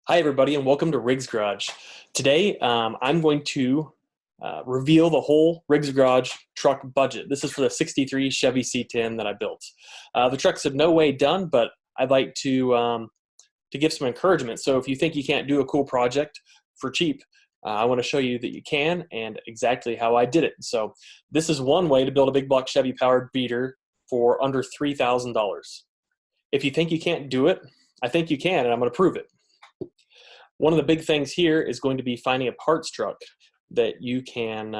Hi, everybody, and welcome to Riggs Garage. Today, I'm going to reveal the whole Riggs Garage truck budget. This is for the 63 Chevy C10 that I built. The truck's in no way done, but I'd like to give some encouragement. So if you think you can't do a cool project for cheap, I want to show you that you can and exactly how I did it. So this is one way to build a big block Chevy powered beater for under $3,000. If you think you can't do it, I think you can, and I'm going to prove it. One of the big things here is going to be finding a parts truck that you can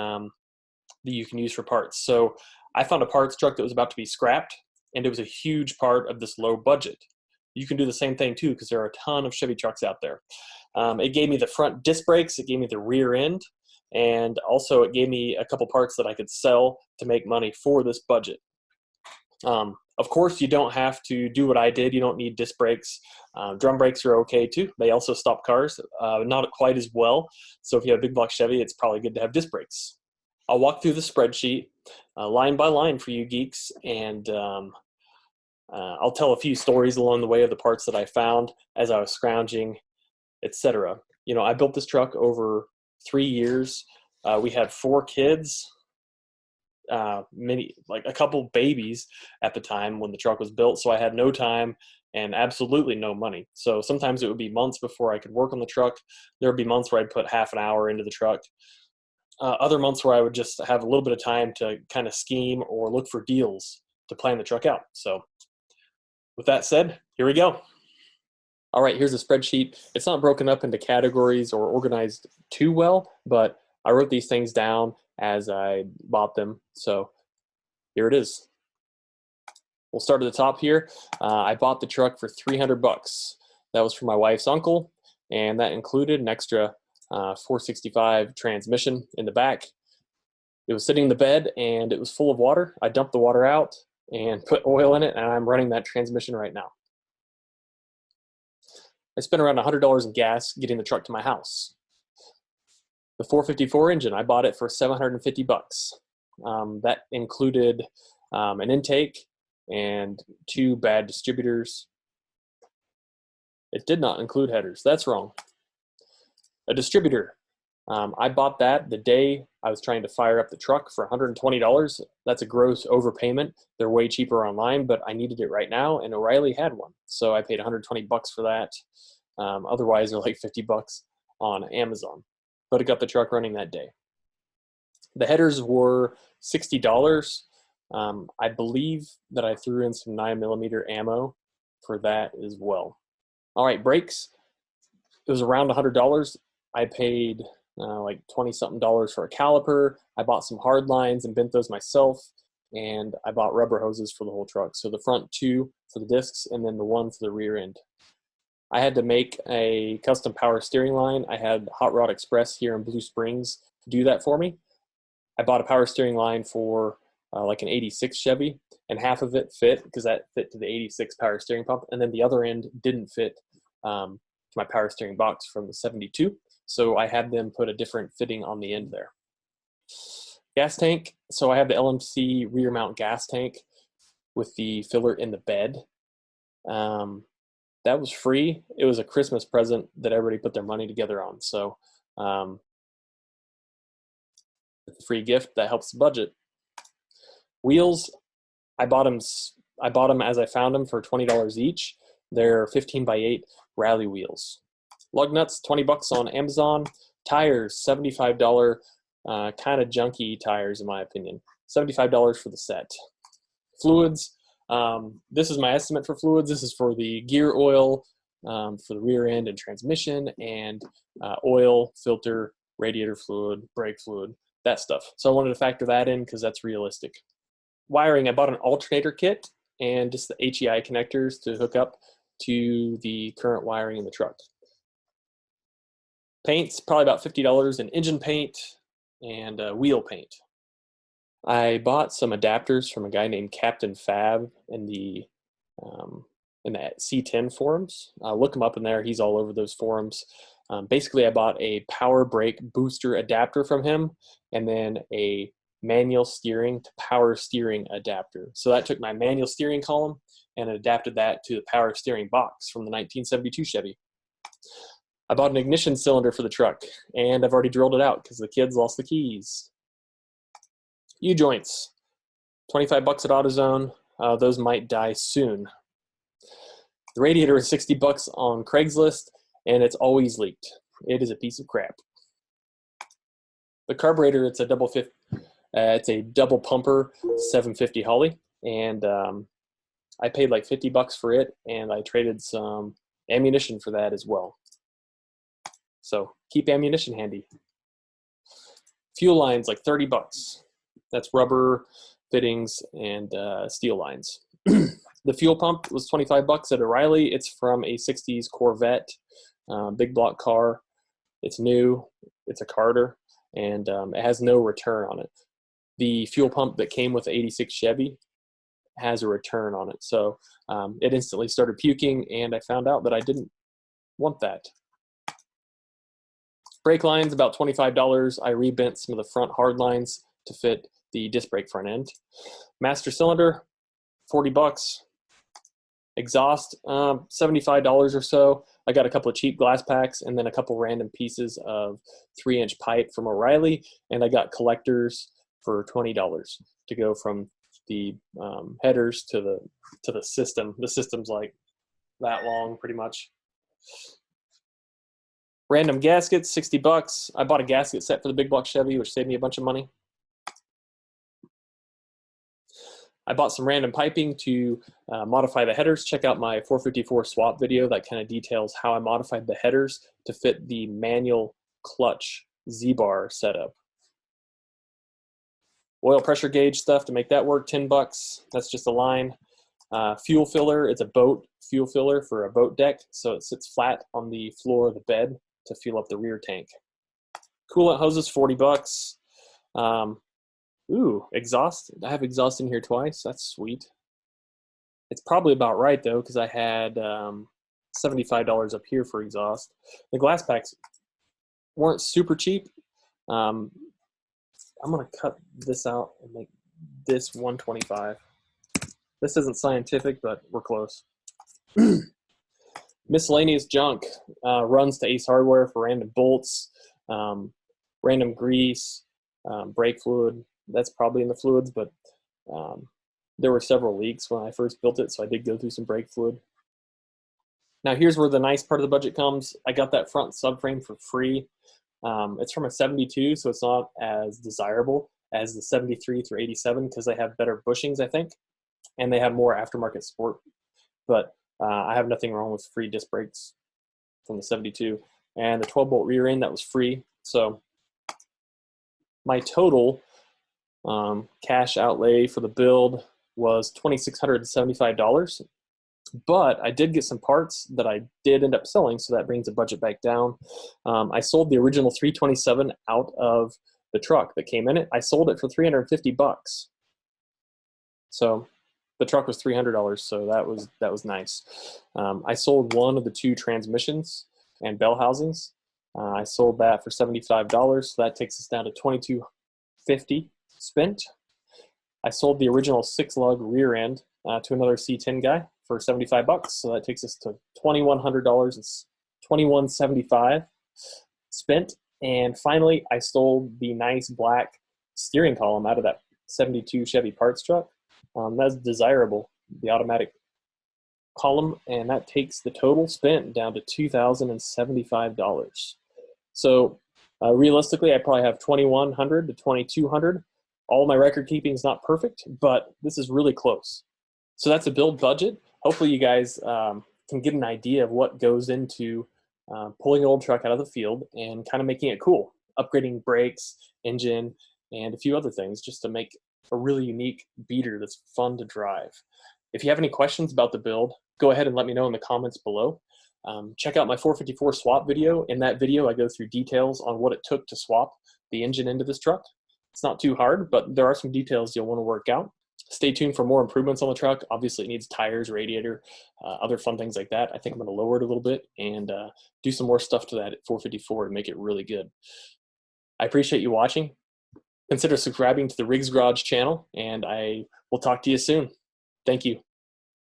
use for parts. So I found a parts truck that was about to be scrapped, and it was a huge part of this low budget. You can do the same thing too, because there are a ton of Chevy trucks out there. It gave me the front disc brakes, it gave me the rear end, and also it gave me a couple parts that I could sell to make money for this budget. Of course, you don't have to do what I did. You don't need disc brakes. Drum brakes are okay too. They also stop cars, not quite as well. So if you have a big block Chevy, it's probably good to have disc brakes. I'll walk through the spreadsheet line by line for you geeks, and I'll tell a few stories along the way of the parts that I found as I was scrounging, etc. You know, I built this truck over 3 years. We had 4 kids. Like a couple babies at the time when the truck was built, so I had no time and absolutely no money. So sometimes it would be months before I could work on the truck. There would be months where I'd put half an hour into the truck. Other months where I would just have a little bit of time to kind of scheme or look for deals to plan the truck out. So with that said, here we go. All right, here's a spreadsheet. It's not broken up into categories or organized too well, but I wrote these things down as I bought them. So here it is. We'll start at the top here. I bought the truck for $300. That was for my wife's uncle, and that included an extra 465 transmission in the back. It was sitting in the bed and it was full of water. I dumped the water out and put oil in it, and I'm running that transmission right now. I spent around $100 in gas getting the truck to my house. The 454 engine, I bought it for $750. That included an intake and 2 bad distributors. It did not include headers. That's wrong. A distributor. I bought that the day I was trying to fire up the truck for $120. That's a gross overpayment. They're way cheaper online, but I needed it right now, and O'Reilly had one. So I paid $120 for that. Otherwise, they're like $50 on Amazon. But it got the truck running that day. The headers were $60. I believe that I threw in some 9mm ammo for that as well. All right, brakes. It was around $100. I paid like 20-something dollars for a caliper. I bought some hard lines and bent those myself, and I bought rubber hoses for the whole truck. So the front 2 for the discs, and then the 1 for the rear end. I had to make a custom power steering line. I had Hot Rod Express here in Blue Springs do that for me. I bought a power steering line for like an 86 Chevy, and half of it fit because that fit to the 86 power steering pump, and then the other end didn't fit to my power steering box from the 72. So I had them put a different fitting on the end there. Gas tank. So I have the LMC rear mount gas tank with the filler in the bed. That was free. It was a Christmas present that everybody put their money together on. So it's a free gift that helps the budget. Wheels, I bought them as I found them for $20 each. They're 15x8 rally wheels. Lug nuts, $20 on Amazon. Tires, $75, kind of junky tires in my opinion. $75 for the set. Fluids. This is my estimate for fluids. This is for the gear oil, for the rear end and transmission, and oil, filter, radiator fluid, brake fluid, that stuff. So I wanted to factor that in because that's realistic. Wiring, I bought an alternator kit and just the HEI connectors to hook up to the current wiring in the truck. Paint's probably about $50 in engine paint and wheel paint. I bought some adapters from a guy named Captain Fab in the C10 forums. Look him up in there. He's all over those forums. Basically, I bought a power brake booster adapter from him, and then a manual steering to power steering adapter. So that took my manual steering column and adapted that to the power steering box from the 1972 Chevy. I bought an ignition cylinder for the truck, and I've already drilled it out because the kids lost the keys. U-joints, 25 bucks at AutoZone. Those might die soon. The radiator is 60 bucks on Craigslist, and it's always leaked. It is a piece of crap. The carburetor, it's a double pumper 750 Holley, and I paid like 50 bucks for it, and I traded some ammunition for that as well. So keep ammunition handy. Fuel lines, like 30 bucks. That's rubber fittings and steel lines. The fuel pump was 25 bucks at O'Reilly. It's from a 60s Corvette, big block car. It's new, it's a Carter, and it has no return on it. The fuel pump that came with the 86 Chevy has a return on it. So it instantly started puking, and I found out that I didn't want that. Brake lines, about $25. I rebent some of the front hard lines to fit the disc brake front end. Master cylinder, 40 bucks. Exhaust, $75 or so. I got a couple of cheap glass packs and then a couple random pieces of 3-inch pipe from O'Reilly, and I got collectors for $20 to go from the headers to the system. The system's like that long, pretty much. Random gaskets, 60 bucks. I bought a gasket set for the big block Chevy, which saved me a bunch of money. I bought some random piping to modify the headers. Check out my 454 swap video that kind of details how I modified the headers to fit the manual clutch Z-bar setup. Oil pressure gauge stuff to make that work, 10 bucks. That's just a line. Fuel filler, it's a boat fuel filler for a boat deck, so it sits flat on the floor of the bed to fuel up the rear tank. Coolant hoses, 40 bucks. Ooh, exhaust. I have exhaust in here twice. That's sweet. It's probably about right, though, because I had $75 up here for exhaust. The glass packs weren't super cheap. I'm going to cut this out and make this $125. This isn't scientific, but we're close. Miscellaneous junk runs to Ace Hardware for random bolts, random grease, brake fluid. That's probably in the fluids, but there were several leaks when I first built it, so I did go through some brake fluid. Now here's where the nice part of the budget comes. I got that front subframe for free. It's from a 72, so it's not as desirable as the 73 through 87 because they have better bushings, I think, and they have more aftermarket support. But I have nothing wrong with free disc brakes from the 72. And the 12-bolt rear end, that was free. So my total cash outlay for the build was $2,675. But I did get some parts that I did end up selling, so that brings the budget back down. I sold the original 327 out of the truck that came in it. I sold it for 350 bucks. So the truck was $300, so that was nice. I sold one of the 2 transmissions and bell housings. I sold that for $75, so that takes us down to $2,250 spent. I sold the original 6-lug rear end to another C10 guy for 75 bucks, so that takes us to $2,100. It's $2,175 spent. And finally, I sold the nice black steering column out of that 72 Chevy parts truck. That's desirable, the automatic column, and that takes the total spent down to $2,075. So realistically, I probably have $2,100 to $2,200. All my record keeping is not perfect, but this is really close. So that's a build budget. Hopefully you guys can get an idea of what goes into pulling an old truck out of the field and kind of making it cool, upgrading brakes, engine, and a few other things just to make a really unique beater that's fun to drive. If you have any questions about the build, go ahead and let me know in the comments below. Check out my 454 swap video. In that video, I go through details on what it took to swap the engine into this truck. It's not too hard, but there are some details you'll want to work out. Stay tuned for more improvements on the truck. Obviously, it needs tires, radiator, other fun things like that. I think I'm going to lower it a little bit and do some more stuff to that at 454 to make it really good. I appreciate you watching. Consider subscribing to the Riggs Garage channel, and I will talk to you soon. Thank you.